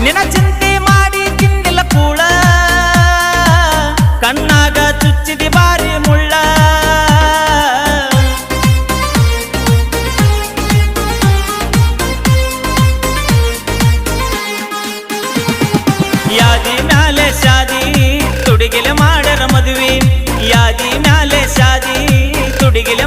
ನಿನ ಚಿಂತೆ ಮಾಡಿ ತಿಂದಿಲ್ಲ ಕೂಳ ಕಣ್ಣಾಗ ಚುಚ್ಚಿದಿ ಬಾರಿ ಮುಳ್ಳ ಯಾದಿ ಮ್ಯಾಲೆ ಶಾದಿ ತುಡಿಗಿಲೆ ಮಾಡ್ಯಾರ ಮದುವೆ ಯಾದಿ ಮ್ಯಾಲೆ ಶಾದಿ ತುಡಿಗಿಲೆ